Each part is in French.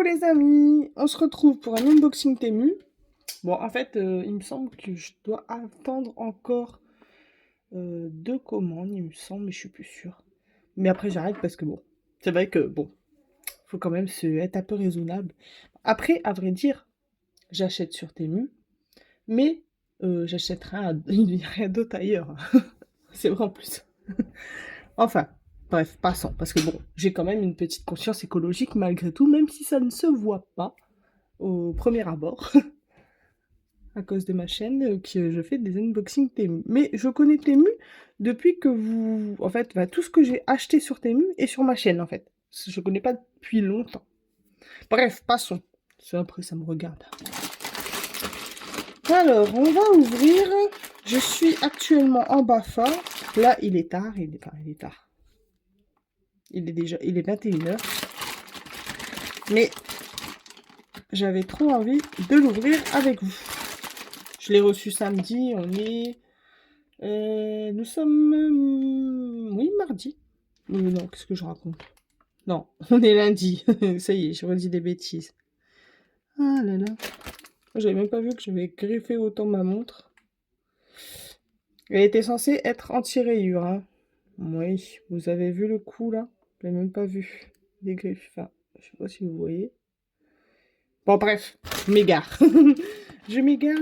Coucou les amis, on se retrouve pour un unboxing Temu. Bon, en fait, il me semble que je dois attendre encore deux commandes, il me semble, mais je suis plus sûre. Mais après, j'arrête parce que bon, c'est vrai que bon, faut quand même être un peu raisonnable. Après, à vrai dire, j'achète sur Temu, mais j'achèterai rien d'autre ailleurs. C'est vrai en plus. Enfin, bref, passons, parce que bon, j'ai quand même une petite conscience écologique malgré tout, même si ça ne se voit pas au premier abord, à cause de ma chaîne, que je fais des unboxings Temu. Mais je connais Temu depuis que vous... En fait, bah, tout ce que j'ai acheté sur Temu est sur ma chaîne, en fait. Je connais pas depuis longtemps. Bref, passons. Ça, après, ça me regarde. Alors, on va ouvrir. Je suis actuellement en BAFA. Là, il est tard. Il est tard. Il est 21h. Mais j'avais trop envie de l'ouvrir avec vous. Je l'ai reçu samedi, nous sommes... oui, mardi. Non, qu'est-ce que je raconte? Non, on est lundi. Ça y est, je redis des bêtises. Ah là là. J'avais même pas vu que j'avais griffé autant ma montre. Elle était censée être anti-rayures, hein. Oui, vous avez vu le coup, là? Je l'ai même pas vu. Des griffes. Enfin, je sais pas si vous voyez. Bon, bref, je m'égare. Je m'égare.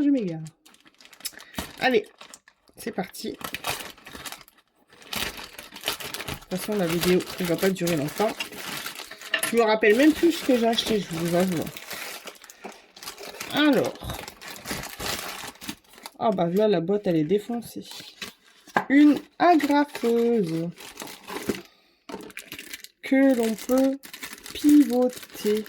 Allez, c'est parti. De toute façon, la vidéo ne va pas durer longtemps. Je me rappelle même plus ce que j'ai acheté, je vous avoue. Alors. Ah bah là, la boîte, elle est défoncée. Une agrafeuse. Que l'on peut pivoter.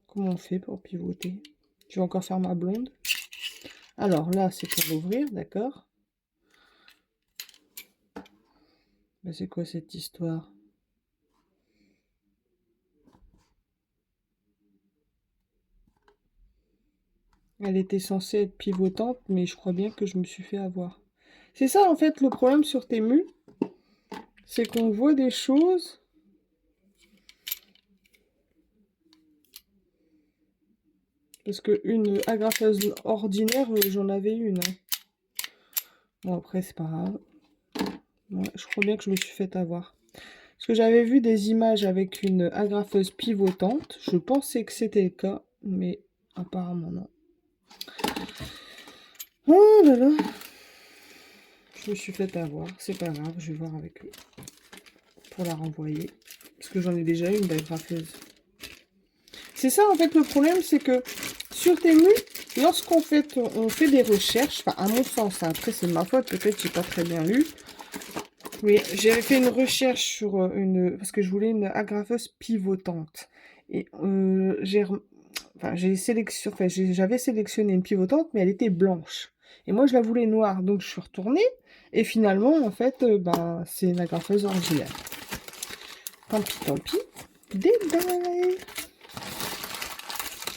Comment on fait pour pivoter? Je vais encore faire ma blonde. Alors là, c'est pour l'ouvrir, d'accord. Bah, c'est quoi cette histoire? Elle était censée être pivotante, mais je crois bien que je me suis fait avoir. C'est ça, en fait, le problème sur Temu. C'est qu'on voit des choses. Parce que une agrafeuse ordinaire, j'en avais une. Hein. Bon, après, c'est pas grave. Ouais, je crois bien que je me suis fait avoir. Parce que j'avais vu des images avec une agrafeuse pivotante. Je pensais que c'était le cas, mais apparemment non. Oh là là. Je me suis fait avoir. C'est pas grave, je vais voir avec eux. Pour la renvoyer. Parce que j'en ai déjà une d'agrafeuse. C'est ça en fait le problème, c'est que sur Temu, lorsqu'on fait, on fait des recherches, enfin à mon sens, hein, après c'est de ma faute, peut-être que j'ai pas très bien lu. Oui, j'ai fait une recherche sur parce que je voulais une agrafeuse pivotante. Et j'avais sélectionné une pivotante, mais elle était blanche. Et moi, je la voulais noire. Donc, je suis retournée. Et finalement, en fait, bah, c'est une agrafeuse originale. Tant pis, tant pis. Détail.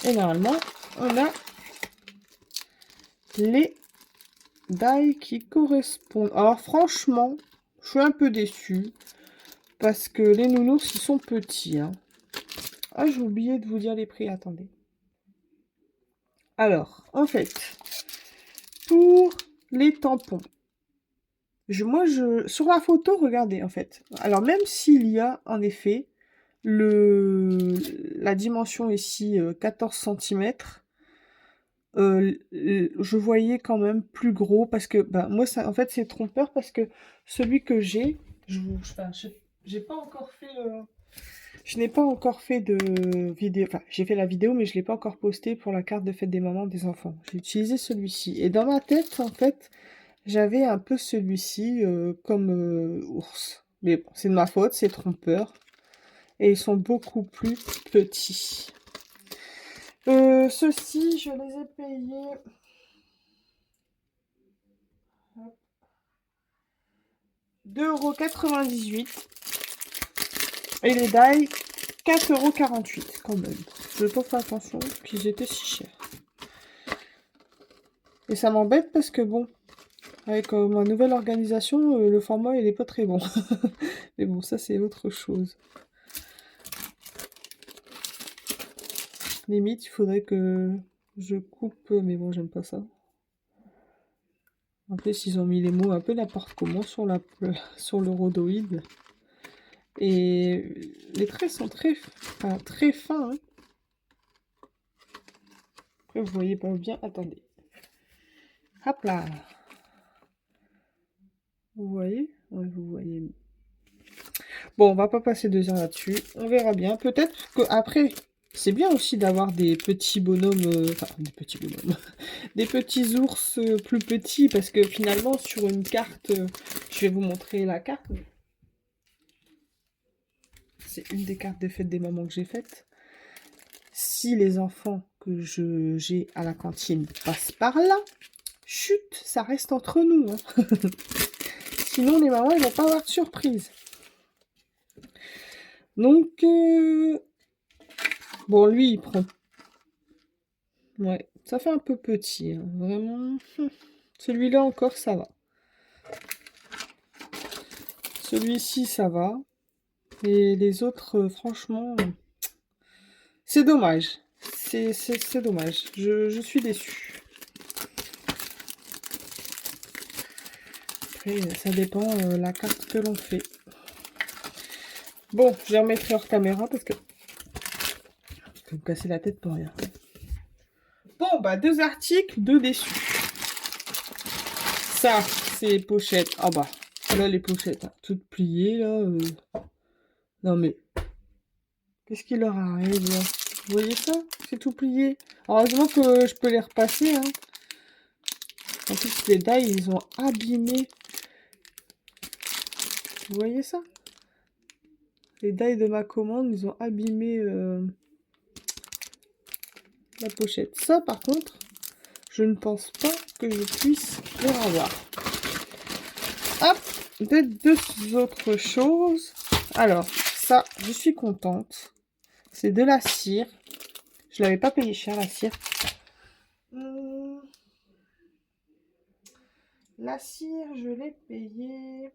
Et normalement, on a les dailles qui correspondent. Alors, franchement, je suis un peu déçue. Parce que les nounours, ils sont petits. Hein. Ah, j'ai oublié de vous dire les prix. Attendez. Alors, en fait, pour les tampons, sur la photo, regardez, en fait. Alors, même s'il y a, en effet, la dimension ici, 14 cm, je voyais quand même plus gros, parce que, bah, moi, ça, en fait, c'est trompeur, parce que celui que j'ai, j'ai pas encore fait... Je n'ai pas encore fait de vidéo, enfin j'ai fait la vidéo mais je ne l'ai pas encore postée pour la carte de fête des mamans des enfants. J'ai utilisé celui-ci et dans ma tête en fait j'avais un peu celui-ci comme ours. Mais bon, c'est de ma faute, c'est trompeur et ils sont beaucoup plus petits. Ceux-ci je les ai payés 2,98 € et les dailles 4,48 € quand même. Je n'ai pas fait attention qu'ils étaient si chers. Et ça m'embête parce que bon, Avec ma nouvelle organisation, le format il est pas très bon. Mais bon, ça c'est autre chose. Limite, il faudrait que je coupe, mais bon, j'aime pas ça. En plus, ils ont mis les mots un peu n'importe comment sur sur le rhodoïde. Et les traits sont très fins. Hein. Après, vous voyez pas bien. Attendez. Hop là. Vous voyez? Ouais, vous voyez. Bon, on va pas passer 2 heures là-dessus. On verra bien. Peut-être que après, c'est bien aussi d'avoir des petits bonhommes, enfin des petits bonhommes, des petits ours plus petits, parce que finalement sur une carte, je vais vous montrer la carte. C'est une des cartes de fête des mamans que j'ai faites. Si les enfants que j'ai à la cantine passent par là, chut, ça reste entre nous. Hein. Sinon les mamans ils vont pas avoir de surprise. Donc bon lui il prend. Ouais, ça fait un peu petit, hein, vraiment. Celui-là encore, ça va. Celui-ci, ça va. Et les autres, franchement, c'est dommage. C'est dommage. Je suis déçue. Après, ça dépend la carte que l'on fait. Bon, je les remettrai hors caméra parce que je vais me casser la tête pour rien. Bon, bah, 2 articles, 2 déçus. Ça, c'est les pochettes. Ah bah, là, les pochettes, hein, toutes pliées, là. Non, mais qu'est-ce qu'il leur arrive, là? Vous voyez ça? C'est tout plié. Heureusement que je peux les repasser, hein. En plus, les dailles, ils ont abîmé. Vous voyez ça? Les dailles de ma commande, ils ont abîmé la pochette. Ça, par contre, je ne pense pas que je puisse les avoir. Hop, deux autres choses. Alors, ça, je suis contente. C'est de la cire. Je l'avais pas payé cher, la cire. La cire, je l'ai payée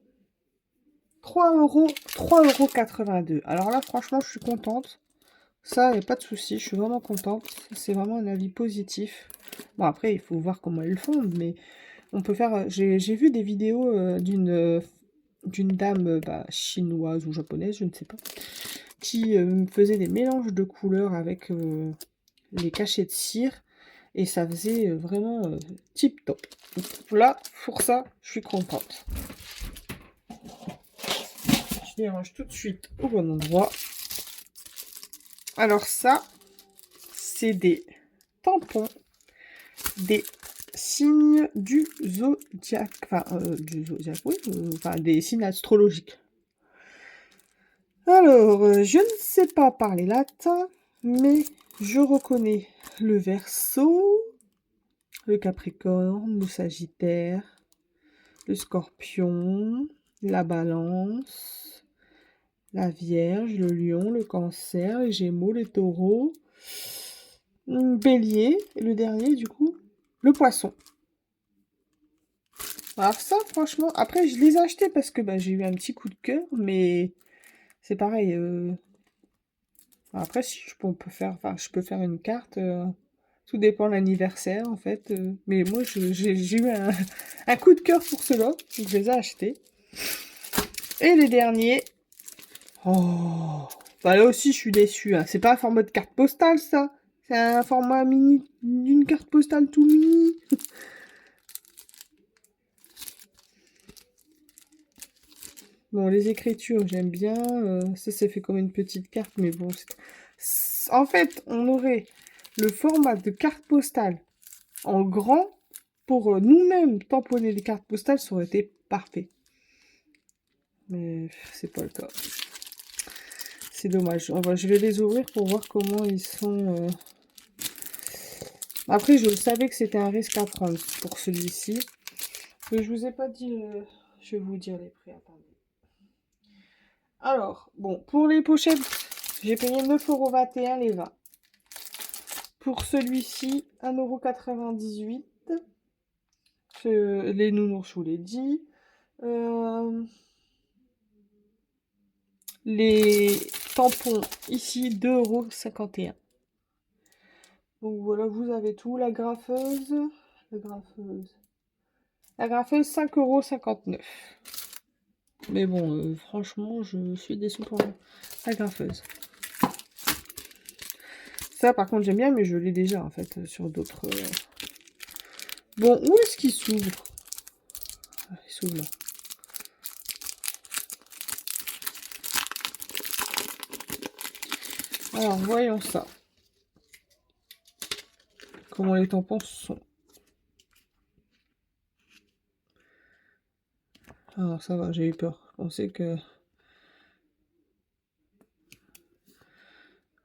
3,82 €. Alors là, franchement, je suis contente. Ça, il n'y a pas de souci, je suis vraiment contente. C'est vraiment un avis positif. Bon, après, il faut voir comment elles le font, mais on peut faire... J'ai vu des vidéos d'une dame chinoise ou japonaise, je ne sais pas, qui faisait des mélanges de couleurs avec les cachets de cire, et ça faisait vraiment tip top. Là, pour ça, je suis contente. Je les range tout de suite au bon endroit. Alors ça, c'est des tampons, des signes du zodiaque, oui, enfin des signes astrologiques. Alors, je ne sais pas parler latin, mais je reconnais le Verseau, le Capricorne, le Sagittaire, le Scorpion, la Balance, la Vierge, le Lion, le Cancer, les Gémeaux, les Taureaux, Bélier, et le dernier du coup, le Poisson. Alors ça, franchement, après je les ai achetés parce que j'ai eu un petit coup de cœur, mais c'est pareil. Après, si on peut faire, enfin, je peux faire une carte. Tout dépend de l'anniversaire en fait. Mais moi, j'ai eu un coup de cœur pour ceux-là, donc je les ai achetés. Et les derniers, oh, bah là aussi, je suis déçue. Hein. C'est pas un format de carte postale, ça. C'est un format mini, d'une carte postale tout mini. Bon, les écritures, j'aime bien. Ça, c'est fait comme une petite carte, mais bon. En fait, on aurait le format de carte postale en grand pour nous-mêmes tamponner les cartes postales, ça aurait été parfait. Mais c'est pas le cas. C'est dommage. Je vais les ouvrir pour voir comment ils sont. Après, je savais que c'était un risque à prendre pour celui-ci. Mais je vous ai pas dit... Je vais vous dire les prix. Attendez. Alors, bon, pour les pochettes, j'ai payé 9,21 € les 20. Pour celui-ci, 1,98 €. Les nounours, je vous l'ai dit. Les tampons, ici, 2,51 €. Donc voilà, vous avez tout. La graffeuse, la graffeuse, la graffeuse, 5,59 €. Mais bon, franchement, je suis déçue pour la graffeuse. Ça, par contre, j'aime bien, mais je l'ai déjà, en fait, sur d'autres... Bon, où est-ce qu'il s'ouvre? Ah, il s'ouvre là. Alors, voyons ça. Comment les tampons sont. Alors, ça va, j'ai eu peur. Je pensais que...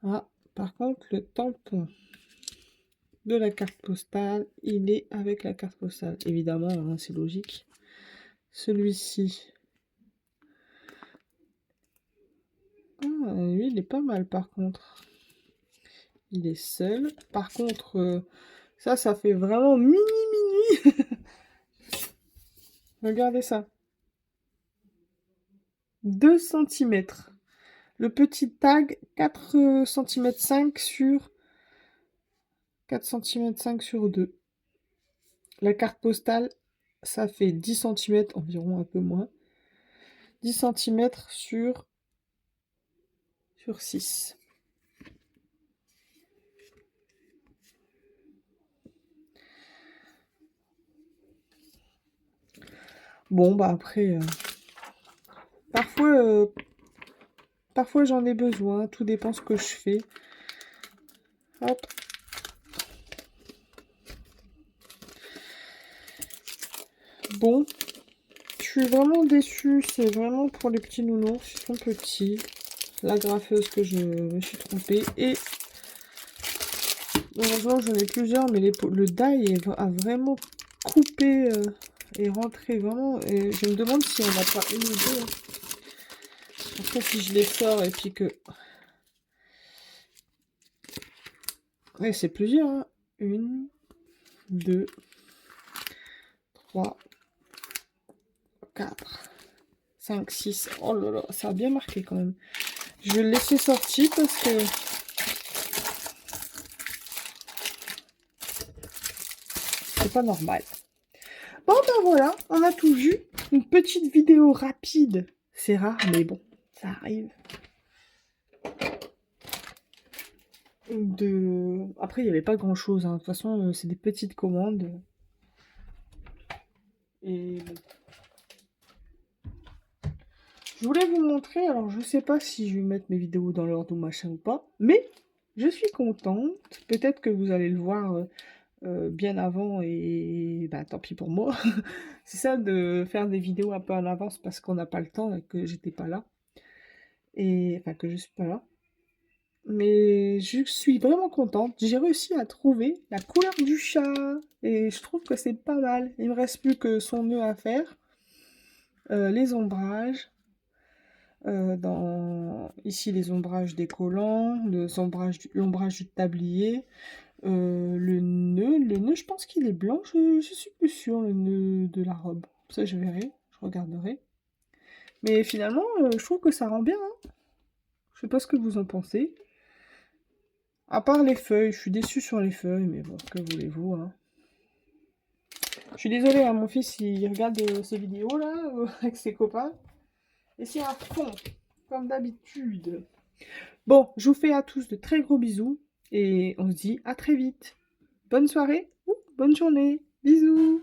Ah, par contre, le tampon de la carte postale, il est avec la carte postale. Évidemment, hein, c'est logique. Celui-ci. Ah, lui, il est pas mal, par contre. Il est seul. Par contre, ça fait vraiment mini. Regardez ça. 2 cm. Le petit tag, 4 cm 5 sur 4 cm 5 sur 2. La carte postale, ça fait 10 cm environ, un peu moins. 10 cm sur 6. Bon, bah après, parfois j'en ai besoin, tout dépend ce que je fais. Hop. Bon, je suis vraiment déçue, c'est vraiment pour les petits nounours, ils sont petits. La graffeuse que je me suis trompée. Et heureusement j'en ai plusieurs, mais le die a vraiment coupé et rentré vraiment. Et je me demande si on n'a pas une ou deux. Hein. Après, si je les sors et puis que... Ouais, c'est plusieurs. Hein. 1, 2, 3, 4, 5, 6. Oh là là, ça a bien marqué quand même. Je vais le laisser sortir parce que... c'est pas normal. Bon ben voilà, on a tout vu. Une petite vidéo rapide. C'est rare, mais bon, ça arrive. Après, il n'y avait pas grand chose. Hein. De toute façon, c'est des petites commandes. Et je voulais vous montrer. Alors, je sais pas si je vais mettre mes vidéos dans l'ordre ou machin ou pas. Mais je suis contente. Peut-être que vous allez le voir bien avant. Et bah, tant pis pour moi. C'est ça de faire des vidéos un peu en avance parce qu'on n'a pas le temps et que j'étais pas là. Et enfin, que je suis pas là. Mais je suis vraiment contente. J'ai réussi à trouver la couleur du chat. Et je trouve que c'est pas mal. Il me reste plus que son nœud à faire. Les ombrages. Ici, les ombrages des collants. L'ombrage du tablier. Le nœud, je pense qu'il est blanc. Je suis plus sûre, le nœud de la robe. Ça, je verrai. Je regarderai. Mais finalement, je trouve que ça rend bien. Hein. Je sais pas ce que vous en pensez. À part les feuilles, je suis déçue sur les feuilles, mais bon, que voulez-vous, hein. Je suis désolée, hein, mon fils, il regarde ces vidéos-là, avec ses copains. Et c'est à fond, comme d'habitude. Bon, je vous fais à tous de très gros bisous, et on se dit à très vite. Bonne soirée ou bonne journée. Bisous.